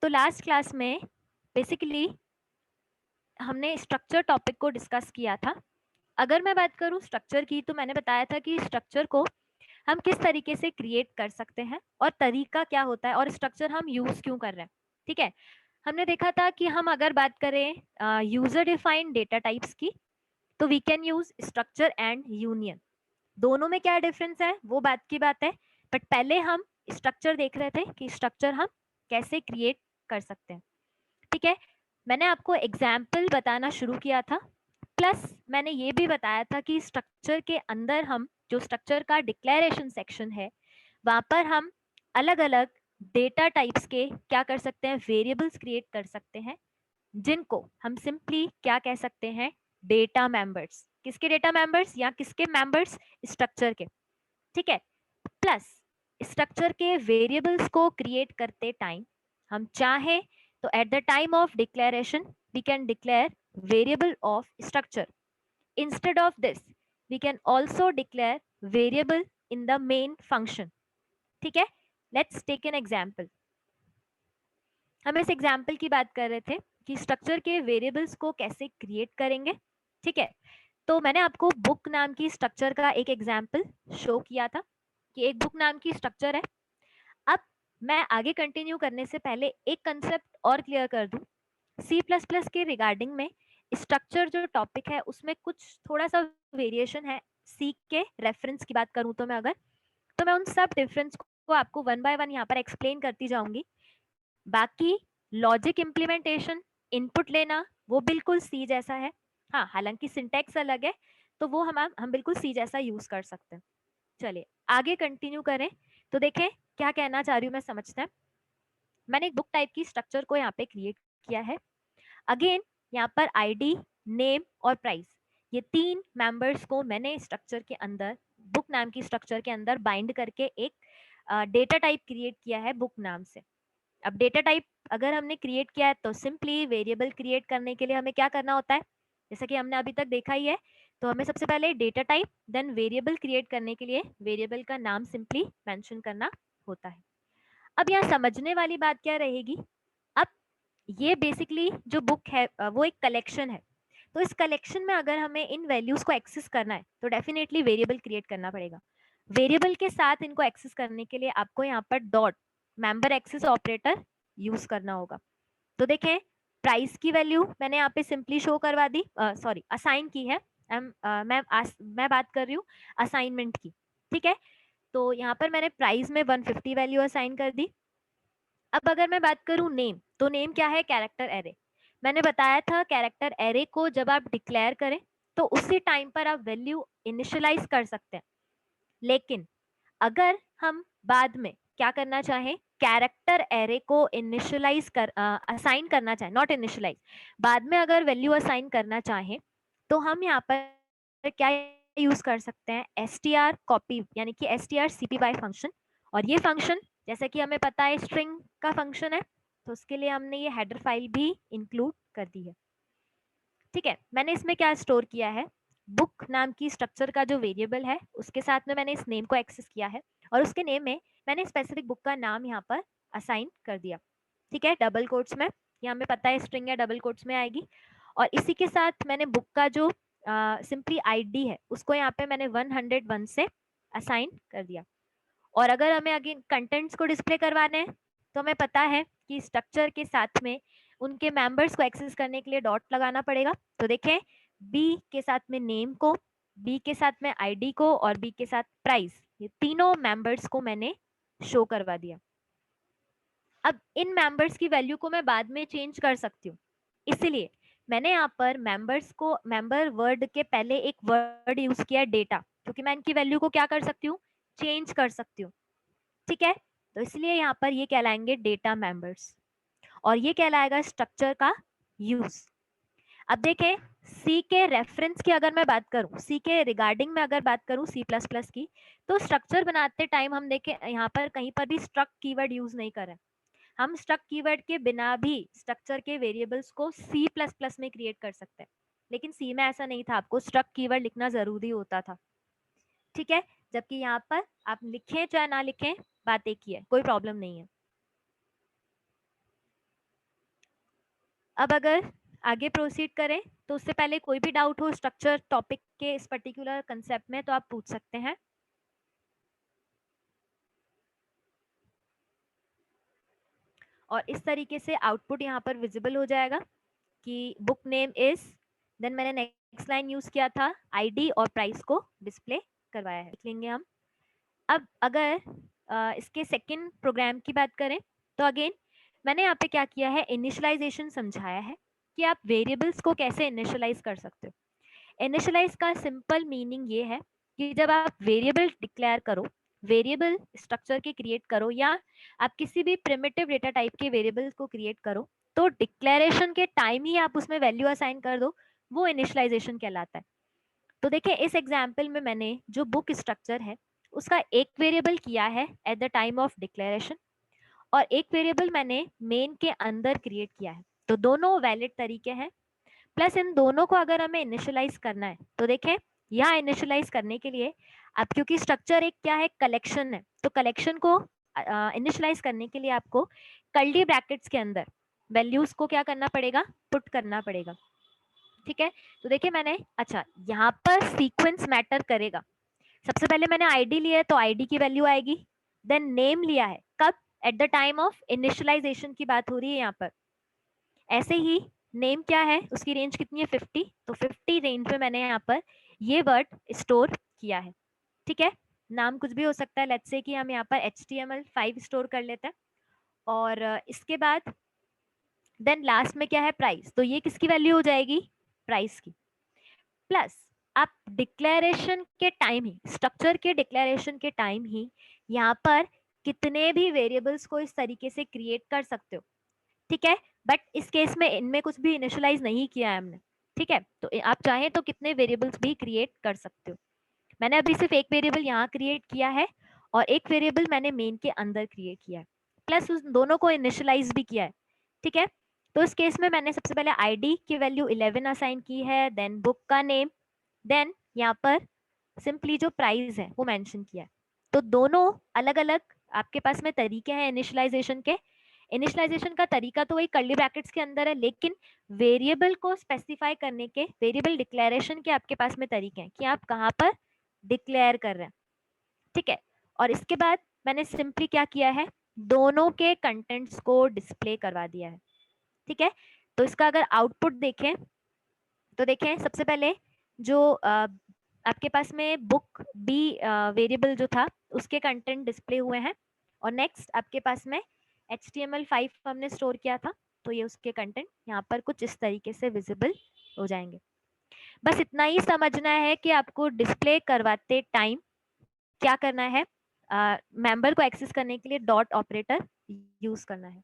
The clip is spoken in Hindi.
तो लास्ट क्लास में बेसिकली हमने स्ट्रक्चर टॉपिक को डिस्कस किया था। अगर मैं बात करूं स्ट्रक्चर की, तो मैंने बताया था कि स्ट्रक्चर को हम किस तरीके से क्रिएट कर सकते हैं और तरीका क्या होता है और स्ट्रक्चर हम यूज क्यों कर रहे हैं। ठीक है, हमने देखा था कि हम अगर बात करें यूजर डिफाइंड डेटा टाइप्स की, तो we can use structure and union. दोनों में क्या डिफरेंस है वो बात की बात है, बट पहले हम स्ट्रक्चर देख रहे थे कि स्ट्रक्चर हम कैसे क्रिएट कर सकते हैं। ठीक है, मैंने आपको एग्जाम्पल बताना शुरू किया था, प्लस मैंने ये भी बताया था कि स्ट्रक्चर के अंदर हम जो स्ट्रक्चर का डिक्लेरेशन सेक्शन है वहां पर हम अलग अलग डेटा टाइप्स के क्या कर सकते हैं, वेरिएबल्स क्रिएट कर सकते हैं, जिनको हम सिंपली क्या कह सकते हैं, डेटा मेंबर्स। किसके डेटा मेंबर्स या किसके मेंबर्स, स्ट्रक्चर के। ठीक है, प्लस स्ट्रक्चर के वेरिएबल्स को क्रिएट करते टाइम हम चाहे तो at the time of declaration we can declare variable of structure. Instead of this we can also declare variable in the main function. ठीक है, लेट्स टेक एन एग्जाम्पल। हम इस एग्जाम्पल की बात कर रहे थे कि स्ट्रक्चर के वेरिएबल्स को कैसे क्रिएट करेंगे। ठीक है, तो मैंने आपको बुक नाम की स्ट्रक्चर का एक एग्जाम्पल शो किया था कि एक बुक नाम की स्ट्रक्चर है। अब मैं आगे कंटिन्यू करने से पहले एक कंसेप्ट और क्लियर कर दूं। सी प्लस प्लस के रिगार्डिंग में स्ट्रक्चर जो टॉपिक है उसमें कुछ थोड़ा सा वेरिएशन है। सी के रेफरेंस की बात करूं तो मैं अगर, तो मैं उन सब डिफरेंस को आपको वन बाय वन यहाँ पर एक्सप्लेन करती जाऊंगी। बाकी लॉजिक इम्प्लीमेंटेशन, इनपुट लेना, वो बिल्कुल सी जैसा है। हाँ, हालांकि सिंटेक्स अलग है, तो वो हम बिल्कुल सी जैसा यूज कर सकते हैं। चलिए आगे कंटिन्यू करें तो देखें क्या कहना चाह रही हूँ मैं, समझते हैं। मैंने एक बुक टाइप की स्ट्रक्चर को यहाँ पे क्रिएट किया है। अगेन यहाँ पर आईडी, नेम और प्राइस, ये तीन मेंबर्स को मैंने स्ट्रक्चर के अंदर, बुक नाम की स्ट्रक्चर के अंदर बाइंड करके एक डेटा टाइप क्रिएट किया है बुक नाम से। अब डेटा टाइप अगर हमने क्रिएट किया है तो सिंपली वेरिएबल क्रिएट करने के लिए हमें क्या करना होता है, जैसा कि हमने अभी तक देखा ही है। तो हमें सबसे पहले data type then variable create करने के लिए वेरिएबल का नाम सिंपली मेंशन करना होता है। अब यहाँ समझने वाली बात क्या रहेगी, अब ये बेसिकली जो बुक है वो एक कलेक्शन है। तो इस कलेक्शन में अगर हमें इन वैल्यूज को एक्सेस करना है तो डेफिनेटली वेरिएबल क्रिएट करना पड़ेगा। वेरिएबल के साथ इनको एक्सेस करने के लिए आपको यहाँ पर dot member access operator use करना होगा। तो देखें, प्राइस की वैल्यू मैंने यहाँ पे सिंपली शो करवा दी, सॉरी असाइन की है। मैं बात कर रही हूँ असाइनमेंट की। ठीक है, तो यहाँ पर मैंने प्राइस में 150 वैल्यू असाइन कर दी। अब अगर मैं बात करूँ नेम, तो नेम क्या है, कैरेक्टर एरे। मैंने बताया था कैरेक्टर एरे को जब आप डिक्लेयर करें तो उसी टाइम पर आप वैल्यू इनिशियलाइज कर सकते हैं। लेकिन अगर हम बाद में क्या करना चाहें, कैरेक्टर एरे को इनिशियलाइज कर असाइन करना चाहें, नॉट इनिशियलाइज, बाद में अगर वैल्यू असाइन करना चाहें तो हम यहाँ पर क्या यूज कर सकते हैं, str कॉपी यानी कि strcpy फंक्शन। और ये फंक्शन जैसे कि हमें पता है स्ट्रिंग का फंक्शन है, तो उसके लिए हमने ये हेडर फाइल भी इंक्लूड कर दी है। ठीक है, मैंने इसमें क्या स्टोर किया है, बुक नाम की स्ट्रक्चर का जो वेरिएबल है उसके साथ में मैंने इस नेम को एक्सेस किया है और उसके नेम में मैंने स्पेसिफिक बुक का नाम यहाँ पर असाइन कर दिया। ठीक है, डबल कोट्स में, ये हमें पता है स्ट्रिंग है डबल कोट्स में आएगी। और इसी के साथ मैंने बुक का जो सिंपली आईडी है उसको यहाँ पे मैंने 101 से असाइन कर दिया। और अगर हमें अगेन कंटेंट्स को डिस्प्ले करवाने हैं तो हमें पता है कि स्ट्रक्चर के साथ में उनके मेंबर्स को एक्सेस करने के लिए डॉट लगाना पड़ेगा। तो देखें, बी के साथ में नेम को, बी के साथ में आईडी को और बी के साथ प्राइस, ये तीनों मेंबर्स को मैंने शो करवा दिया। अब इन मेंबर्स की वैल्यू को मैं बाद में चेंज कर सकती हूँ, इसलिए मैंने यहाँ पर मेंबर्स को, मेंबर वर्ड के पहले एक वर्ड यूज किया डेटा, क्योंकि मैं इनकी वैल्यू को क्या कर सकती हूँ, चेंज कर सकती हूँ। ठीक है, तो इसलिए यहाँ पर ये कहलाएंगे डेटा मेंबर्स और ये कहलाएगा स्ट्रक्चर का यूज। अब देखें, सी के रेफरेंस की अगर मैं बात करूं, सी के रिगार्डिंग में अगर बात करूं सी प्लस प्लस की, तो स्ट्रक्चर बनाते टाइम हम देखें यहाँ पर कहीं पर भी स्ट्रक्ट कीवर्ड यूज नहीं करें। हम स्ट्रक्ट कीवर्ड के बिना भी स्ट्रक्चर के वेरिएबल्स को सी प्लस प्लस में क्रिएट कर सकते हैं, लेकिन सी में ऐसा नहीं था, आपको स्ट्रक्ट कीवर्ड लिखना जरूरी होता था। ठीक है, जबकि यहाँ पर आप लिखें चाहे ना लिखें बात एक ही है, कोई प्रॉब्लम नहीं है। अब अगर आगे प्रोसीड करें तो उससे पहले कोई भी डाउट हो स्ट्रक्चर टॉपिक के इस पर्टिकुलर कंसेप्ट में तो आप पूछ सकते हैं। और इस तरीके से आउटपुट यहाँ पर विजिबल हो जाएगा कि बुक नेम इज, देन मैंने नेक्स्ट लाइन यूज किया था आईडी और प्राइस को डिस्प्ले करवाया है, लिख लेंगे हम। अब अगर इसके सेकंड प्रोग्राम की बात करें तो अगेन मैंने यहाँ पे क्या किया है, इनिशियलाइजेशन समझाया है कि आप वेरिएबल्स को कैसे इनिशियलाइज कर सकते हो। इनिशियलाइज का सिंपल मीनिंग ये है कि जब आप वेरिएबल डिक्लेयर करो, वेरिएबल स्ट्रक्चर के क्रिएट करो, या आप किसी भी प्रिमिटिव डेटा टाइप के वेरिएबल्स को क्रिएट करो, तो डिक्लेरेशन के टाइम ही आप उसमें वैल्यू असाइन कर दो, वो इनिशियलाइजेशन कहलाता है। तो देखिए इस एग्जाम्पल में मैंने जो बुक स्ट्रक्चर है उसका एक वेरिएबल किया है eight the time of declaration, और एक वेरिएबल मैंने मेन के अंदर क्रिएट किया है, तो दोनों वैलिड तरीके हैं। प्लस इन दोनों को अगर हमें इनिशियलाइज करना है तो देखें यहाँ इनिशियलाइज करने के लिए आप, क्योंकि स्ट्रक्चर एक क्या है, कलेक्शन है, तो कलेक्शन को इनिशियलाइज करने के लिए आपको कर्ली ब्रैकेट्स के अंदर वैल्यूज को क्या करना पड़ेगा, पुट करना पड़ेगा। ठीक है, तो देखिए मैंने, अच्छा यहाँ पर सीक्वेंस मैटर करेगा। सबसे पहले मैंने आईडी लिया है तो आईडी की वैल्यू आएगी, देन नेम लिया है, कब, at the time of initialization की बात हो रही है यहाँ पर। ऐसे ही नेम क्या है, उसकी रेंज कितनी है, 50, तो 50 रेंज में मैंने यहाँ पर ये वर्ड स्टोर किया है। ठीक है, नाम कुछ भी हो सकता है, लेट्स से कि हम यहाँ पर HTML5 स्टोर कर लेते हैं। और इसके बाद देन लास्ट में क्या है, प्राइस, तो ये किसकी वैल्यू हो जाएगी, प्राइस की। प्लस आप डिक्लेरेशन के टाइम ही, स्ट्रक्चर के डिक्लेरेशन के टाइम ही यहाँ पर कितने भी वेरिएबल्स को इस तरीके से क्रिएट कर सकते हो। ठीक है, बट इस केस में इनमें कुछ भी इनिशियलाइज नहीं किया है हमने। ठीक है, तो आप चाहें तो कितने वेरिएबल्स भी क्रिएट कर सकते हो। मैंने अभी सिर्फ एक वेरिएबल यहाँ क्रिएट किया है और एक वेरिएबल मैंने मेन के अंदर क्रिएट किया है, प्लस उस दोनों को इनिशियलाइज भी किया है। ठीक है, तो इस केस में मैंने सबसे पहले आईडी की वैल्यू 11 असाइन की है, देन बुक का नेम, देन यहाँ पर सिंपली जो प्राइस है वो मेंशन किया है। तो दोनों अलग अलग आपके पास में तरीके हैं इनिशियलाइजेशन के। इनिशियलाइजेशन का तरीका तो वही कर्ली ब्रैकेट्स के अंदर है, लेकिन वेरिएबल को स्पेसिफाई करने के, वेरिएबल डिक्लेरेशन के आपके पास में तरीके हैं कि आप कहाँ पर डिक्लेयर कर रहे हैं। ठीक है, और इसके बाद मैंने सिंपली क्या किया है, दोनों के कंटेंट्स को डिस्प्ले करवा दिया है। ठीक है, तो इसका अगर आउटपुट देखें तो देखें सबसे पहले जो आपके पास में बुक बी वेरिएबल जो था उसके कंटेंट डिस्प्ले हुए हैं, और नेक्स्ट आपके पास में HTML5 हमने स्टोर किया था, तो ये उसके कंटेंट यहाँ पर कुछ इस तरीके से विजिबल हो जाएंगे। बस इतना ही समझना है कि आपको डिस्प्ले करवाते टाइम क्या करना है, मेंबर को एक्सेस करने के लिए डॉट ऑपरेटर यूज करना है।